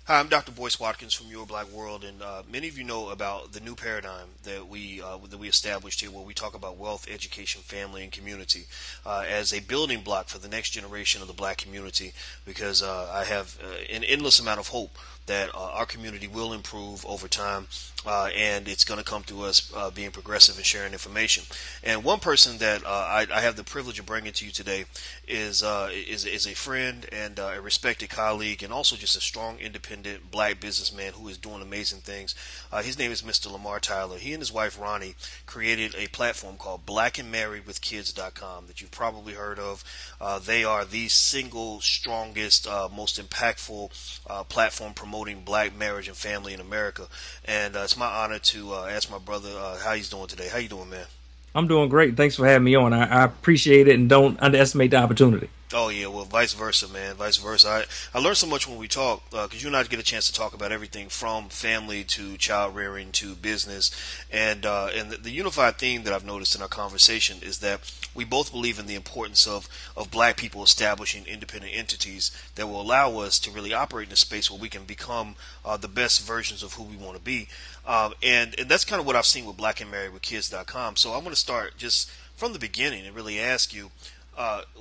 Hi, I'm Dr. Boyce Watkins from Your Black World, and many of you know about the new paradigm that we established here, where we talk about wealth, education, family, and community as a building block for the next generation of the black community. Because I have an endless amount of hope that our community will improve over time, and it's going to come through us being progressive and sharing information. And one person that I have the privilege of bringing to you today is a friend and a respected colleague, and also just a strong, independent black businessman who is doing amazing things. His name is Mr. Lamar Tyler. He and his wife Ronnie created a platform called blackandmarriedwithkids.com that you've probably heard of. They are the single strongest, most impactful platform promoting black marriage and family in America. And it's my honor to ask my brother how he's doing today. How you doing, man? I'm doing great. Thanks for having me on. I appreciate it and don't underestimate the opportunity. Oh yeah, well, vice versa, man. Vice versa. I learned so much when we talk because you and I get a chance to talk about everything from family to child rearing to business, and the unified theme that I've noticed in our conversation is that we both believe in the importance of black people establishing independent entities that will allow us to really operate in a space where we can become the best versions of who we want to be, and that's kind of what I've seen with blackandmarriedwithkids.com. So I'm going to start just from the beginning and really ask you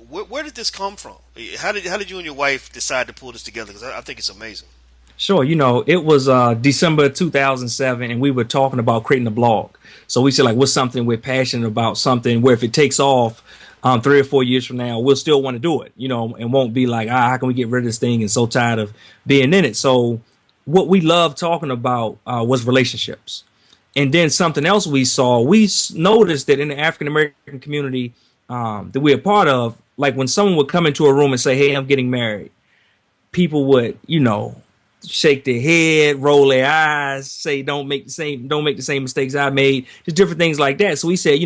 where did this come from? How did you and your wife decide to pull this together? Because I think it's amazing. Sure, it was December 2007, and we were talking about creating a blog. So we said, like, what's something we're passionate about, something where if it takes off 3 or 4 years from now, we'll still want to do it, and won't be like, how can we get rid of this thing and so tired of being in it. So what we love talking about was relationships. And then something else we saw, noticed that in the African American community that we're a part of, like when someone would come into a room and say, "Hey, I'm getting married," people would, shake their head, roll their eyes, say, don't make the same mistakes I made," just different things like that. So we said,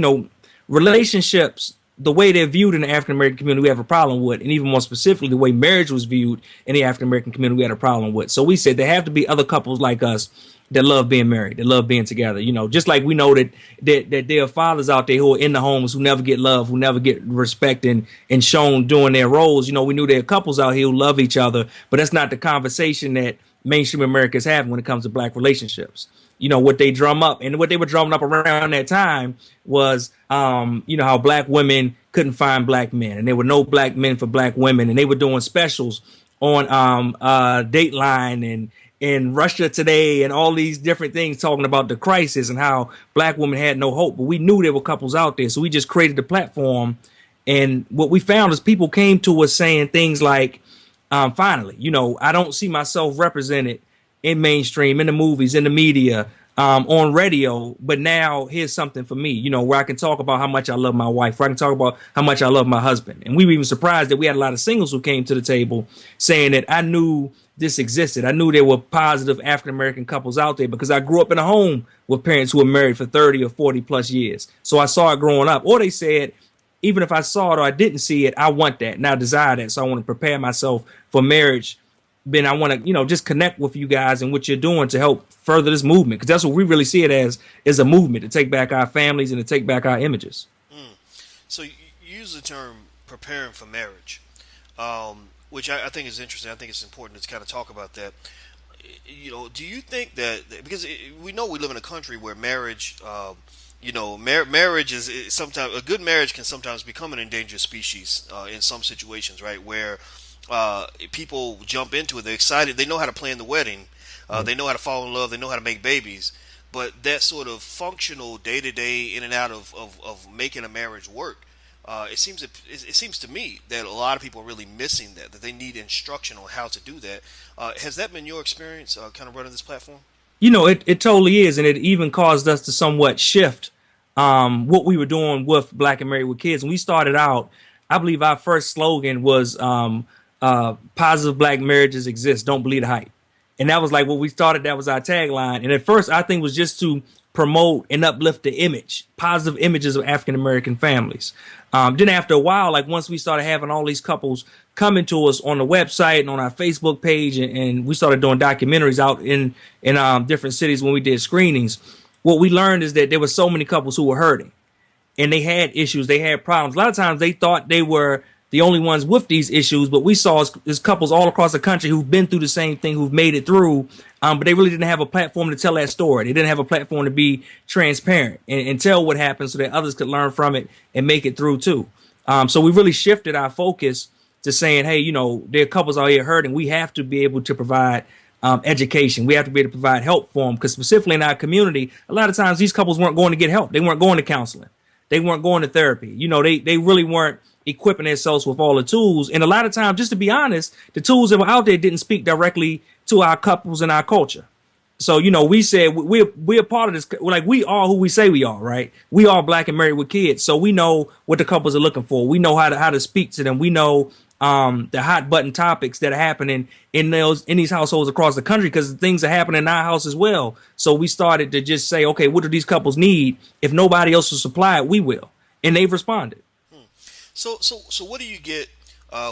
relationships, the way they're viewed in the African American community, we have a problem with, and even more specifically, the way marriage was viewed in the African American community, we had a problem with. So we said there have to be other couples like us that love being married, that love being together. Just like we know that there are fathers out there who are in the homes who never get love, who never get respect and shown doing their roles. We knew there are couples out here who love each other, but that's not the conversation that mainstream America is having when it comes to black relationships. What they drum up, and what they were drumming up around that time was, how black women couldn't find black men, and there were no black men for black women, and they were doing specials on Dateline and in Russia Today and all these different things talking about the crisis and how black women had no hope. But we knew there were couples out there, so we just created the platform. And what we found is people came to us saying things like, finally, I don't see myself represented in mainstream, in the movies, in the media, on radio, but now here's something for me, where I can talk about how much I love my wife, where I can talk about how much I love my husband. And we were even surprised that we had a lot of singles who came to the table saying that I knew this existed. I knew there were positive African American couples out there because I grew up in a home with parents who were married for 30 or 40 plus years. So I saw it growing up. Or they said, even if I saw it or I didn't see it, I want that and I desire that. So I want to prepare myself for marriage. Then I want to, just connect with you guys and what you're doing to help further this movement. Because that's what we really see it as, is a movement to take back our families and to take back our images. So you use the term preparing for marriage, which I think is interesting. I think it's important to kind of talk about that. Do you think that because we know we live in a country where marriage, marriage is sometimes a good marriage can sometimes become an endangered species in some situations, right? Where people jump into it, they're excited, they know how to plan the wedding, they know how to fall in love, they know how to make babies, but that sort of functional day to day in and out of making a marriage work. It seems to me that a lot of people are really missing that they need instruction on how to do that. Has that been your experience, kind of running this platform? It totally is. And it even caused us to somewhat shift what we were doing with Black and Married with Kids. And we started out, I believe our first slogan was positive black marriages exist. Don't believe the hype. And that was like what we started. That was our tagline. And at first, I think was just to promote and uplift the image, positive images of African American families. Then after a while, like once we started having all these couples coming to us on the website and on our Facebook page, and we started doing documentaries out in different cities when we did screenings, what we learned is that there were so many couples who were hurting and they had issues, they had problems. A lot of times they thought they were the only ones with these issues, but we saw is couples all across the country who've been through the same thing, who've made it through, but they really didn't have a platform to tell that story. They didn't have a platform to be transparent and tell what happened so that others could learn from it and make it through too. So we really shifted our focus to saying, hey, there are couples out here hurting. We have to be able to provide education. We have to be able to provide help for them, because specifically in our community, a lot of times these couples weren't going to get help. They weren't going to counseling. They weren't going to therapy. They really weren't equipping themselves with all the tools. And a lot of times, just to be honest, the tools that were out there didn't speak directly to our couples and our culture. So, we said we're part of this. Like, we are who we say we are, right? We are Black and married with kids. So we know what the couples are looking for. We know how to speak to them. We know the hot button topics that are happening in these households across the country, because things are happening in our house as well. So we started to just say, okay, what do these couples need? If nobody else will supply it, we will. And they've responded. So what do you get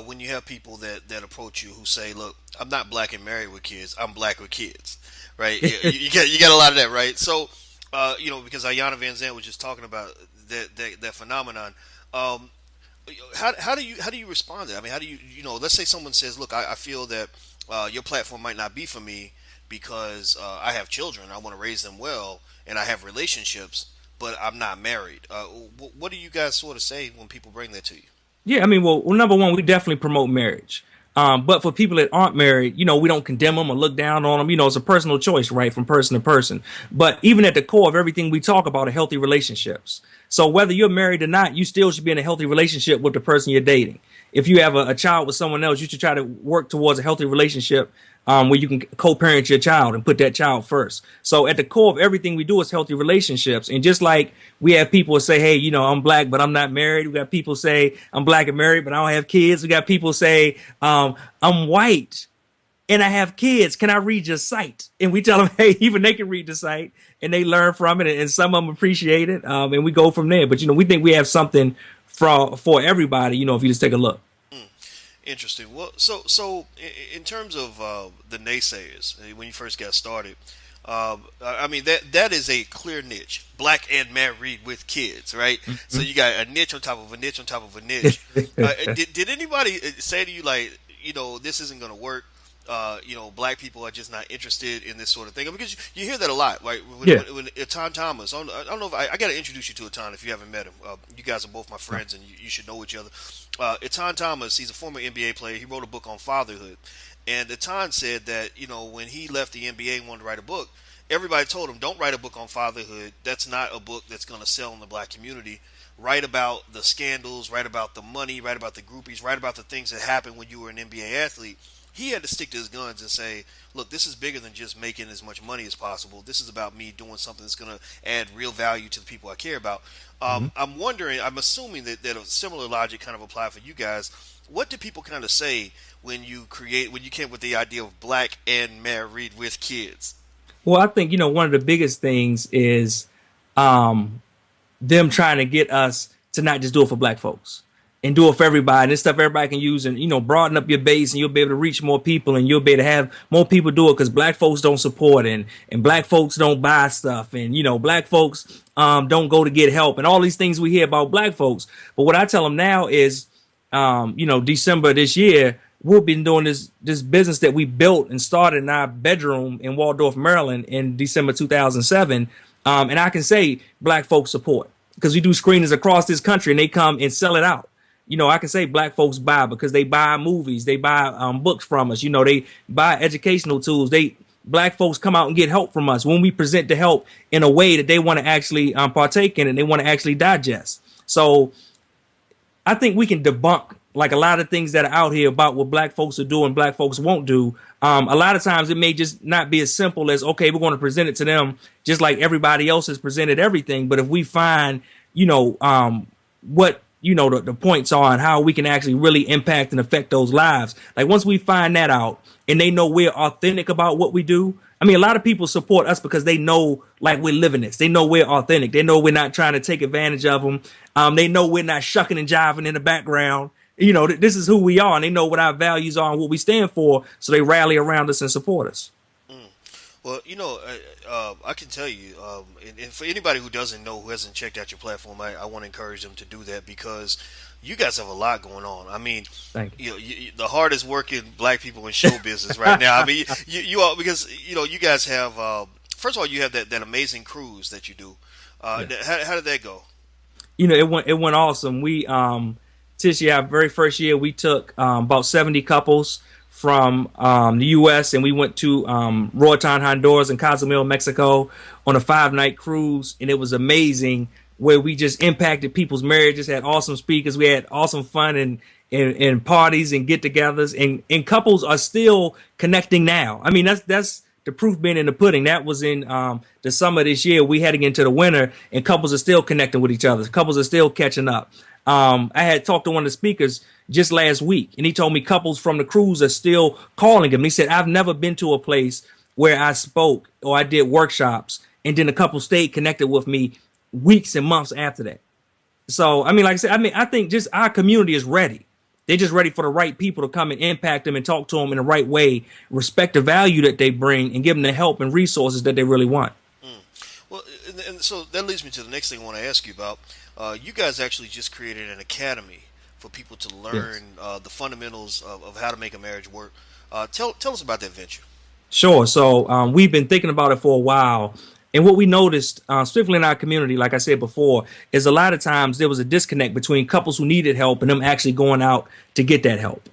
when you have people that approach you who say, "Look, I'm not Black and married with kids. I'm Black with kids," right? You get a lot of that, right? So, because Ayanna Van Zandt was just talking about that phenomenon. How do you respond to that? I mean, how do you let's say someone says, "Look, I feel that your platform might not be for me because I have children. I want to raise them well, and I have relationships, but I'm not married." What do you guys sort of say when people bring that to you? Yeah, I mean, well, number one, we definitely promote marriage. But for people that aren't married, we don't condemn them or look down on them. It's a personal choice, right, from person to person. But even at the core of everything we talk about are healthy relationships. So whether you're married or not, you still should be in a healthy relationship with the person you're dating. If you have a child with someone else, you should try to work towards a healthy relationship where you can co-parent your child and put that child first. So at the core of everything we do is healthy relationships. And just like we have people say, hey, I'm Black, but I'm not married. We got people say I'm Black and married, but I don't have kids. We got people say I'm white and I have kids. Can I read your site? And we tell them, hey, even they can read the site and they learn from it. And some of them appreciate it. And we go from there. But, we think we have something for everybody, if you just take a look. Interesting. Well, so in terms of the naysayers, when you first got started, I mean that is a clear niche: Black and married with kids, right? Mm-hmm. So you got a niche on top of a niche on top of a niche. Did anybody say to you, like, this isn't going to work? Black people are just not interested in this sort of thing, because you hear that a lot, right? When Etan Thomas, I don't know if I got to introduce you to Etan if you haven't met him. You guys are both my friends, and you should know each other. Etan Thomas, he's a former NBA player. He wrote a book on fatherhood, and Etan said that when he left the NBA and wanted to write a book, everybody told him, "Don't write a book on fatherhood. That's not a book that's going to sell in the Black community. Write about the scandals, write about the money, write about the groupies, write about the things that happened when you were an NBA athlete." He had to stick to his guns and say, "Look, this is bigger than just making as much money as possible. This is about me doing something that's going to add real value to the people I care about." I'm wondering, I'm assuming that a similar logic kind of applied for you guys. What do people kind of say when you came with the idea of Black and married with kids? Well, I think, one of the biggest things is them trying to get us to not just do it for Black folks and do it for everybody. And this stuff everybody can use, and, broaden up your base, and you'll be able to reach more people, and you'll be able to have more people do it, because Black folks don't support, and Black folks don't buy stuff, and, Black folks don't go to get help, and all these things we hear about Black folks. But what I tell them now is, December this year, we've been doing this business that we built and started in our bedroom in Waldorf, Maryland in December 2007. And I can say Black folks support, because we do screenings across this country and they come and sell it out. I can say Black folks buy because they buy movies, they buy books from us, they buy educational tools. Black folks come out and get help from us when we present the help in a way that they want to actually partake in and they want to actually digest. So I think we can debunk like a lot of things that are out here about what Black folks will do and Black folks won't do. A lot of times it may just not be as simple as, okay, we're going to present it to them just like everybody else has presented everything. But if we find, what, the points are and how we can actually really impact and affect those lives. Like once we find that out and they know we're authentic about what we do. I mean, a lot of people support us because they know like we're living this. They know we're authentic. They know we're not trying to take advantage of them. They know we're not shucking and jiving in the background. This is who we are, and they know what our values are and what we stand for. So they rally around us and support us. Well, I can tell you, and for anybody who doesn't know, who hasn't checked out your platform, I want to encourage them to do that because you guys have a lot going on. I mean, Thank the hardest working black people in show business right now. I mean, you all because you guys have. First of all, you have that amazing cruise that you do. you. How did that go? It went awesome. We Tish, our very first year we took about 70 couples from the US, and we went to Roatan, Honduras, and Cozumel, Mexico on a 5 night cruise, and it was amazing where we just impacted people's marriages, had awesome speakers, we had awesome fun and parties and get-togethers, and couples are still connecting now. I mean, that's the proof being in the pudding. That was in the summer this year. We heading into the winter, and couples are still connecting with each other. Couples are still catching up. I had talked to one of the speakers just last week, and he told me couples from the cruise are still calling him. He said, "I've never been to a place where I spoke or I did workshops, and then the couple stayed connected with me weeks and months after that." So, I mean, like I said, I think just our community is ready. They're just ready for the right people to come and impact them and talk to them in the right way, respect the value that they bring, and give them the help and resources that they really want. Well, and so that leads me to the next thing I want to ask you about. You guys actually just created an academy for people to Yes. learn the fundamentals of how to make a marriage work. Tell us about that venture. Sure. So we've been thinking about it for a while. And what we noticed, specifically in our community, like I said before, is a lot of times there was a disconnect between couples who needed help and them actually going out to get that help.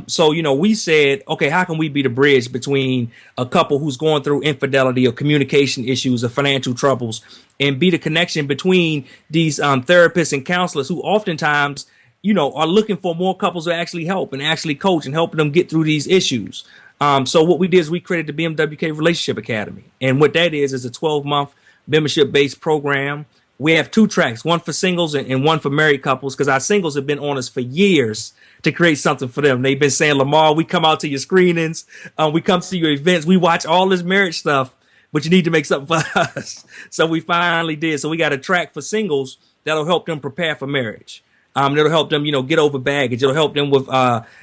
So we said, okay, how can we be the bridge between a couple who's going through infidelity or communication issues or financial troubles and be the connection between these therapists and counselors who oftentimes, are looking for more couples to actually help and actually coach and helping them get through these issues. So what we did is we created the BMWK Relationship Academy. And what that is a 12-month membership based program. We have 2 tracks, one for singles and one for married couples, because our singles have been on us for years to create something for them. They've been saying, Lamar, we come out to your screenings, we come to your events, we watch all this marriage stuff, but you need to make something for us. So we finally did. So we got a track for singles that'll help them prepare for marriage. It'll help them, get over baggage. It'll help them with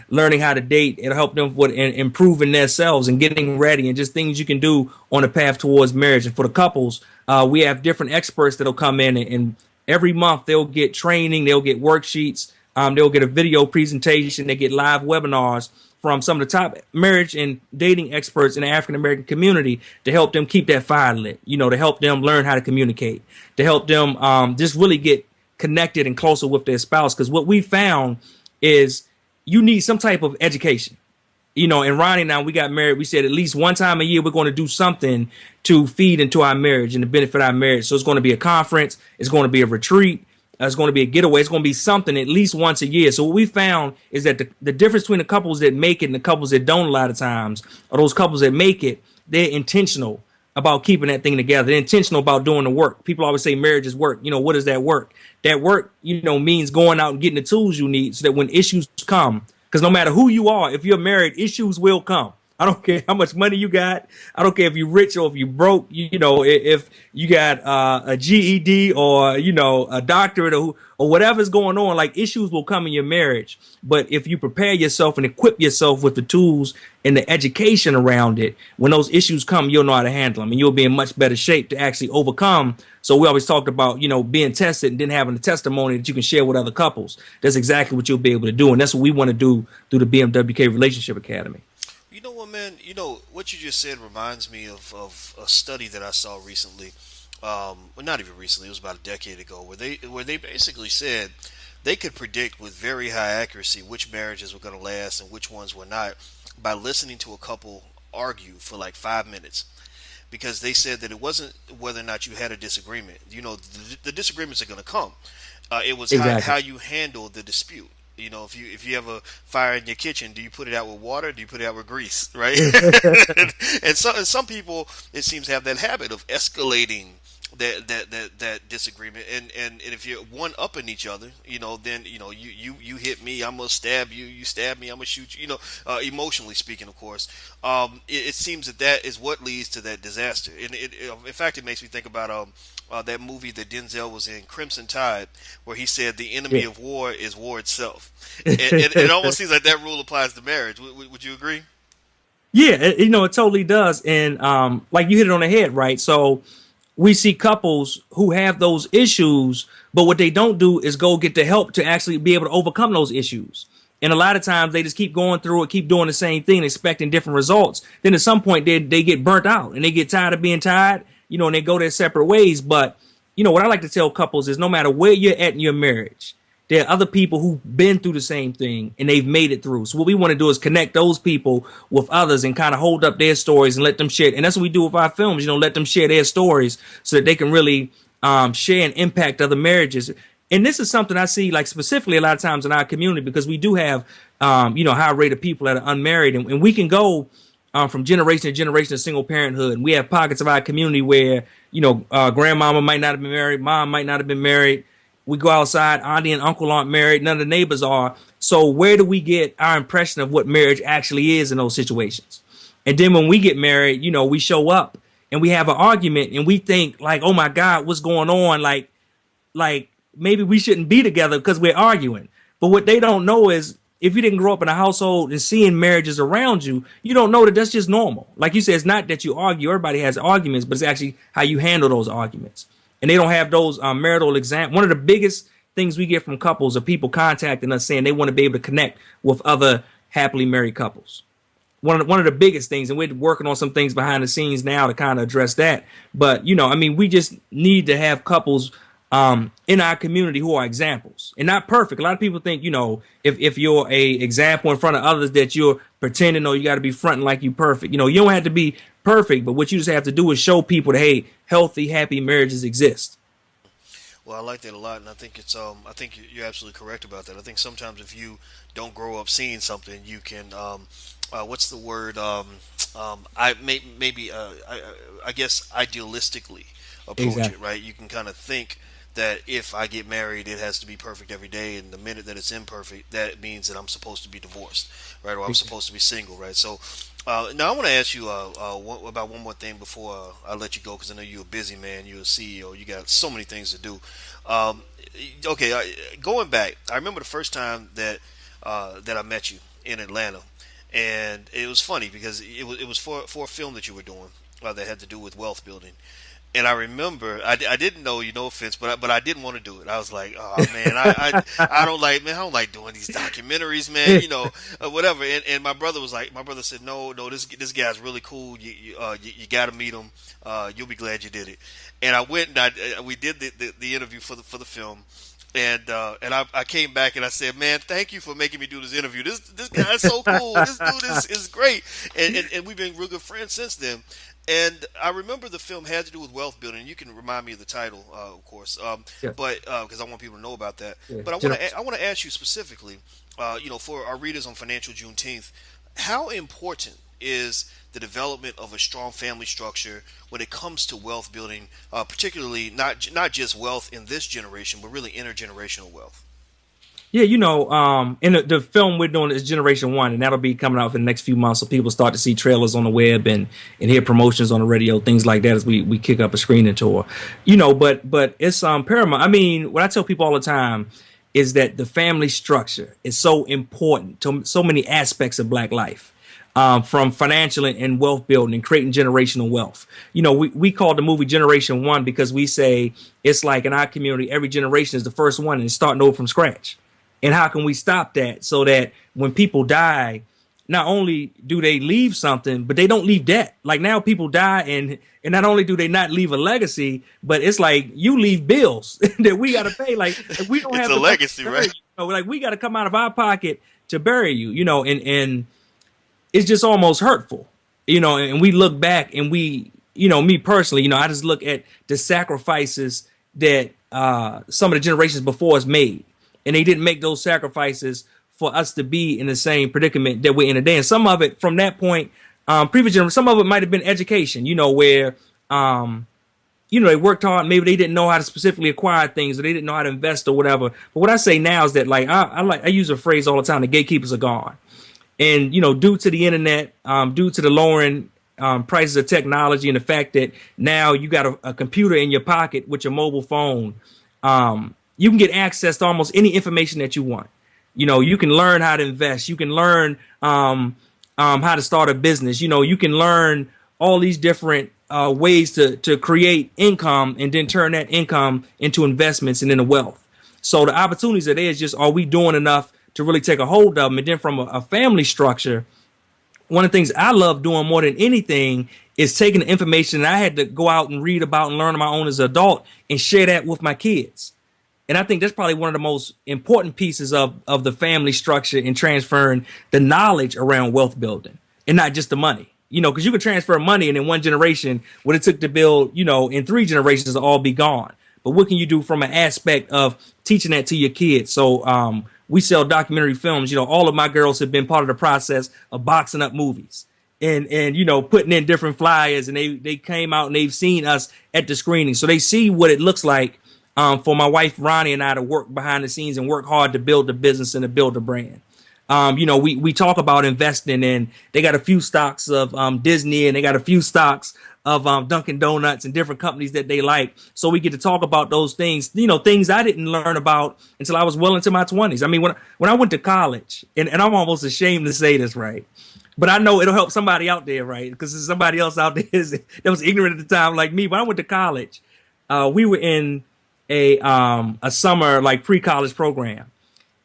learning how to date. It'll help them with improving themselves and getting ready and just things you can do on the path towards marriage. And for the couples, we have different experts that'll come in and every month they'll get training, they'll get worksheets, they'll get a video presentation, they get live webinars from some of the top marriage and dating experts in the African American community to help them keep that fire lit, to help them learn how to communicate, to help them just really get connected and closer with their spouse. Because what we found is you need some type of education. And Ronnie and I, we got married. We said at least one time a year, we're going to do something to feed into our marriage and to benefit our marriage. So it's going to be a conference. It's going to be a retreat. It's going to be a getaway. It's going to be something at least once a year. So what we found is that the difference between the couples that make it and the couples that don't a lot of times are those couples that make it, they're intentional about keeping that thing together. They're intentional about doing the work. People always say marriage is work. What is that work? That work, means going out and getting the tools you need so that when issues come, because no matter who you are, if you're married, issues will come. I don't care how much money you got. I don't care if you're rich or if you're broke. If you got a GED or a doctorate or whatever's going on, like issues will come in your marriage. But if you prepare yourself and equip yourself with the tools and the education around it, when those issues come, you'll know how to handle them and you'll be in much better shape to actually overcome. So we always talked about, being tested and then having a testimony that you can share with other couples. That's exactly what you'll be able to do. And that's what we want to do through the BMWK Relationship Academy. You know what, man? What you just said reminds me of a study that I saw recently. Well, not even recently. It was about a decade ago, where they basically said they could predict with very high accuracy which marriages were going to last and which ones were not by listening to a couple argue for like 5 minutes. Because they said that it wasn't whether or not you had a disagreement. The disagreements are going to come. It was how Exactly. you handle the dispute. If you have a fire in your kitchen, do you put it out with water? Or do you put it out with grease? Right? and some people, it seems, have that habit of escalating that disagreement. And if you're one upping each other, then you hit me, I'm gonna stab you. You stab me, I'm gonna shoot you. Emotionally speaking, of course. It seems that is what leads to that disaster. And in fact, it makes me think about that movie that Denzel was in, Crimson Tide, where he said the enemy Yeah. of war is war itself. It almost seems like that rule applies to marriage. Would you agree? Yeah, it totally does. And like you hit it on the head, right? So we see couples who have those issues, but what they don't do is go get the help to actually be able to overcome those issues. And a lot of times they just keep going through it, keep doing the same thing, expecting different results. Then at some point they get burnt out and they get tired of being tired, and they go their separate ways. But what I like to tell couples is no matter where you're at in your marriage, there are other people who've been through the same thing and they've made it through. So what we want to do is connect those people with others and kind of hold up their stories and let them share. And that's what we do with our films, let them share their stories so that they can really share and impact other marriages. And this is something I see like specifically a lot of times in our community because we do have, high rate of people that are unmarried and we can go from generation to generation of single parenthood. And we have pockets of our community where, grandmama might not have been married, mom might not have been married. We go outside, auntie and uncle aren't married, none of the neighbors are. So where do we get our impression of what marriage actually is in those situations? And then when we get married, we show up and we have an argument and we think like, oh my God, what's going on? Like maybe we shouldn't be together because we're arguing. But what they don't know is if you didn't grow up in a household and seeing marriages around you, you don't know that that's just normal. Like you said, it's not that you argue. Everybody has arguments, but it's actually how you handle those arguments. And they don't have those marital exams. One of the biggest things we get from couples are people contacting us saying they want to be able to connect with other happily married couples. One of the biggest things, and we're working on some things behind the scenes now to kind of address that. But, we just need to have couples in our community who are examples and not perfect. A lot of people think, if you're a example in front of others that you're pretending or you got to be fronting like you perfect. You don't have to be perfect, but what you just have to do is show people that, hey, healthy, happy marriages exist. Well, I like that a lot, and I think I think you're absolutely correct about that. I think sometimes if you don't grow up seeing something, you can, what's the word? I guess idealistically approach it, Exactly. right? You can kind of think that if I get married, it has to be perfect every day, and the minute that it's imperfect, that means that I'm supposed to be divorced, right? Or I'm supposed to be single, right? So now I want to ask you about one more thing before I let you go, because I know you're a busy man, you're a CEO, you got so many things to do. Um, okay, going back, I remember the first time that I met you in Atlanta, and it was funny because it was for a film that you were doing that had to do with wealth building. And I remember, I didn't know you, no offense, but I didn't want to do it. I was like, oh man, I don't like, man, I don't like doing these documentaries, man, whatever. And my brother said, no, this guy's really cool. You got to meet him. You'll be glad you did it. And I went and we did the interview for the film. And I came back and I said, man, thank you for making me do this interview. This guy's so cool. This dude is great. And we've been real good friends since then. And I remember the film had to do with wealth building. You can remind me of the title, of course, Yeah. but because I want people to know about that. Yeah. But I want to ask you specifically, for our readers on Financial Juneteenth, how important is the development of a strong family structure when it comes to wealth building, particularly not just wealth in this generation, but really intergenerational wealth? Yeah, in the film we're doing is Generation One, and that'll be coming out for the next few months. So people start to see trailers on the web and hear promotions on the radio, things like that as we kick up a screening tour. But it's paramount. I mean, what I tell people all the time is that the family structure is so important to so many aspects of Black life. From financial and wealth building and creating generational wealth. We call the movie Generation One because we say it's like in our community, every generation is the first one and it's starting over from scratch. And how can we stop that so that when people die, not only do they leave something, but they don't leave debt. Like now people die and not only do they not leave a legacy, but it's like you leave bills that we got to pay. Like if we don't It's have a the money legacy, to bury right? you, like we got to come out of our pocket to bury you, and it's just almost hurtful, and we look back and me personally, I just look at the sacrifices that some of the generations before us made, and they didn't make those sacrifices for us to be in the same predicament that we're in today. And some of it from that point, previous generation, some of it might have been education, where, they worked hard. Maybe they didn't know how to specifically acquire things or they didn't know how to invest or whatever. But what I say now is that like, I use a phrase all the time, the gatekeepers are gone. And, due to the internet, due to the lowering prices of technology and the fact that now you got a computer in your pocket with your mobile phone, you can get access to almost any information that you want. You can learn how to invest. You can learn how to start a business. You know, you can learn all these different ways to create income and then turn that income into investments and into wealth. So the opportunities are there. Is just, are we doing enough to really take a hold of them? And then from a family structure, one of the things I love doing more than anything is taking the information that I had to go out and read about and learn on my own as an adult and share that with my kids. And I think that's probably one of the most important pieces of the family structure in transferring the knowledge around wealth building and not just the money. You know, because you can transfer money and in one generation, what it took to build, you know, in 3 generations, it'll all be gone. But what can you do from an aspect of teaching that to your kids? So we sell documentary films. You know, all of my girls have been part of the process of boxing up movies and you know, putting in different flyers, and they came out and they've seen us at the screening, so they see what it looks like for my wife Ronnie and I to work behind the scenes and work hard to build the business and to build the brand. You know, we talk about investing, and they got a few stocks of Disney, and they got a few stocks of Dunkin' Donuts and different companies that they like. So we get to talk about those things, you know, things I didn't learn about until I was well into my 20s. I mean, when I went to college, and I'm almost ashamed to say this, right? But I know it'll help somebody out there, right? Because there's somebody else out there that was ignorant at the time, like me. When I went to college, we were in a summer like pre-college program.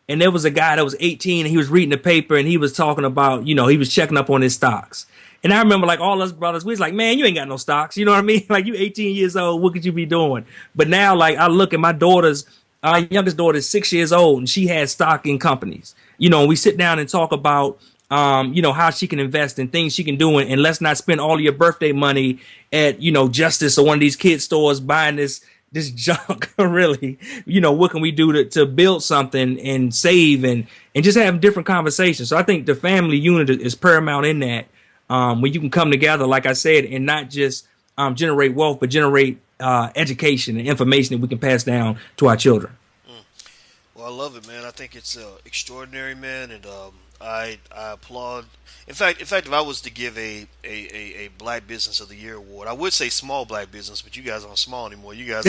And there was a guy that was 18 and he was reading the paper and he was talking about, you know, he was checking up on his stocks. And I remember like all us brothers, we was like, man, you ain't got no stocks. You know what I mean? Like, you 18 years old, what could you be doing? But now, like, I look at my daughter's, our youngest daughter is 6 years old and she has stock in companies. You know, we sit down and talk about, you know, how she can invest and things she can do. And let's not spend all of your birthday money at, you know, Justice or one of these kid stores buying this junk. Really, you know, what can we do to build something and save and just have different conversations? So I think the family unit is paramount in that, when you can come together, like I said, and not just generate wealth, but generate education and information that we can pass down to our children. Well, I love it, man. I think it's extraordinary, man, and I applaud. In fact, if I was to give a Black Business of the Year award, I would say small Black business, but you guys aren't small anymore. You guys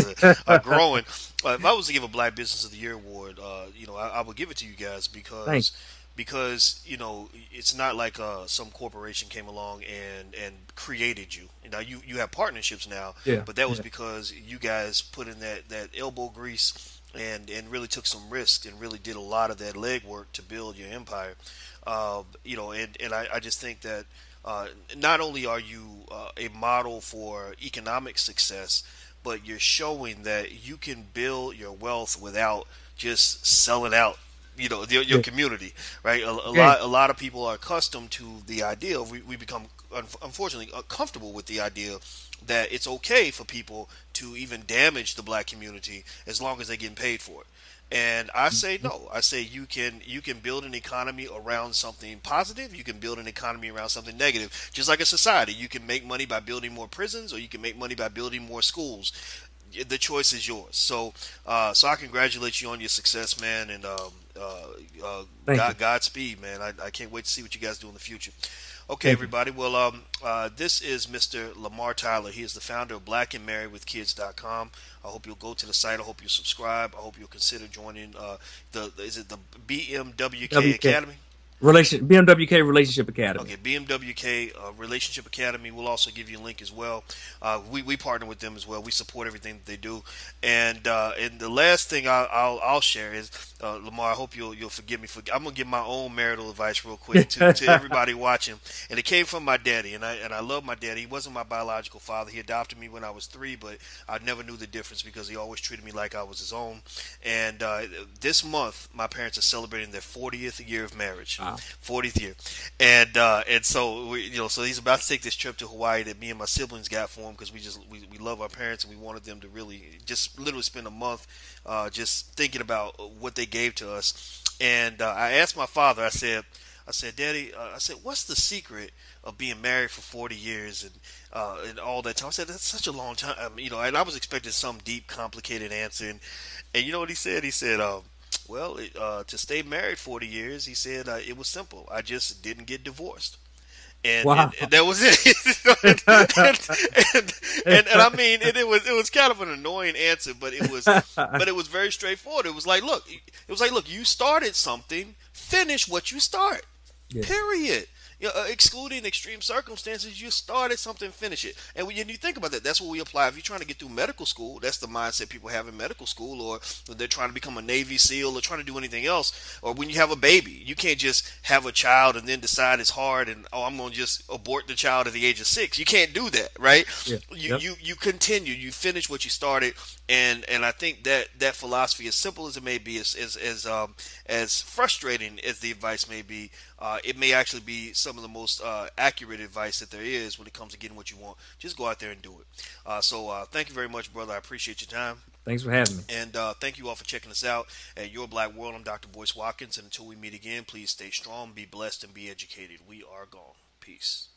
are growing. If I was to give a Black Business of the Year award, you know, I would give it to you guys Thanks. because you know it's not like some corporation came along and created you. Now you have partnerships now, Yeah. but that was Yeah. because you guys put in that elbow grease and really took some risks and really did a lot of that legwork to build your empire. You know, and I just think that not only are you a model for economic success, but you're showing that you can build your wealth without just selling out. You know, your Yeah. community, right? Okay. A lot of people are accustomed to the idea of we become unfortunately comfortable with the idea that it's okay for people to even damage the Black community as long as they're getting paid for it. And I say no. I say you can build an economy around something positive. You can build an economy around something negative. Just like a society, you can make money by building more prisons, or you can make money by building more schools. The choice is yours. So I congratulate you on your success, man, and Thank you. Godspeed, man. I can't wait to see what you guys do in the future. Okay, Thank you. everybody. Well, this is Mr. Lamar Tyler. He is the founder of blackandmarriedwithkids.com. I hope you'll go to the site. I hope you'll subscribe. I hope you'll consider joining is it the BMWK WK Academy? BMWK Relationship Academy. Okay, BMWK Relationship Academy. We'll also give you a link as well. We partner with them as well. We support everything that they do. And the last thing I'll share is Lamar. I hope you'll forgive me for. I'm gonna give my own marital advice real quick to everybody watching. And it came from my daddy, and I love my daddy. He wasn't my biological father. He adopted me when I was 3, but I never knew the difference because he always treated me like I was his own. And this month, my parents are celebrating their 40th year of marriage. Wow. 40th year, and so so he's about to take this trip to Hawaii that me and my siblings got for him because we love our parents and we wanted them to really just literally spend a month just thinking about what they gave to us. And I asked my father, I said, Daddy, I said, what's the secret of being married for 40 years and all that time? I said, that's such a long time, and I was expecting some deep, complicated answer, and you know what he said? He said, well, to stay married 40 years, he said, it was simple. I just didn't get divorced. And, Wow. and, and that was it. And I mean, it was kind of an annoying answer, but it was very straightforward. It was like, look, you started something, finish what you start. Yeah. Period. excluding extreme circumstances, you started something, finish it. And when you think about that, that's what we apply. If you're trying to get through medical school, that's the mindset people have in medical school, or they're trying to become a Navy SEAL or trying to do anything else. Or when you have a baby, you can't just have a child and then decide it's hard and, oh, I'm going to just abort the child at the age of 6. You can't do that, right? Yeah. You Yep. you you continue, you finish what you started, and I think that philosophy, as simple as it may be, as frustrating as the advice may be, it may actually be some of the most accurate advice that there is when it comes to getting what you want. Just go out there and do it. So thank you very much, brother. I appreciate your time. Thanks for having me. And thank you all for checking us out at Your Black World. I'm Dr. Boyce Watkins. And until we meet again, please stay strong, be blessed, and be educated. We are gone. Peace.